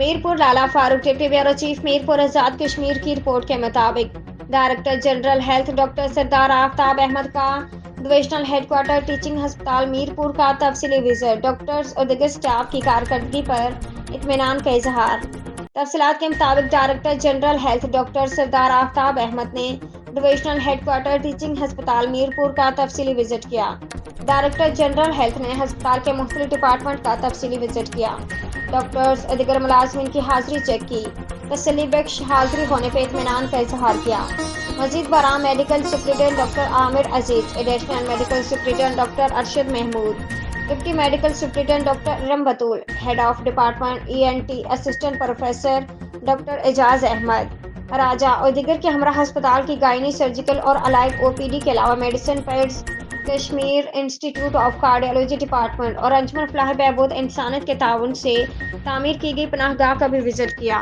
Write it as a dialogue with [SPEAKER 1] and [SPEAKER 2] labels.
[SPEAKER 1] Mirpur Lala Farooq deputy bureau chief Mirpur Azad Kashmir की report के मुताबिक director general health doctor Sardar Aftab Ahmed का डिविजनल हेडक्वार्टर टीचिंग अस्पताल मीरपुर का तफसीली विजिट, डॉक्टर्स और दीगर स्टाफ की कारकर्दगी पर इत्मीनान का इजहार। तफसीलात के मुताबिक director general health doctor Sardar Aftab Ahmad ने डिविजनल हेडक्वार्टर टीचिंग अस्पताल मीरपुर का तफसीली विजिट किया। डायरेक्टर जनरल हेल्थ ने अस्पताल के मुख्तलिफ डिपार्टमेंट का तफसीली विजिट किया, डॉक्टर्स और दीगर मुलाजमीन की हाजिरी चेक की, तसल्ली बख्श हाजिरी होने पर इत्मीनान का इजहार किया। मजीद बराम medical superintendent doctor Amir Aziz, additional medical superintendent doctor Arshad Mahmood, deputy medical superintendent doctor Iram Batool, head of department ENT assistant professor doctor Ejaz Ahmed Raja और दीगर के हमरा अस्पताल की गायनी सर्जिकल और अलाइड OPD के अलावा medicine peds, Kashmir institute of cardiology department और अंजुमन फलाह बहबूद इंसानियत के ताउन से तामीर की गई पनाहगाह का भी विजिट किया।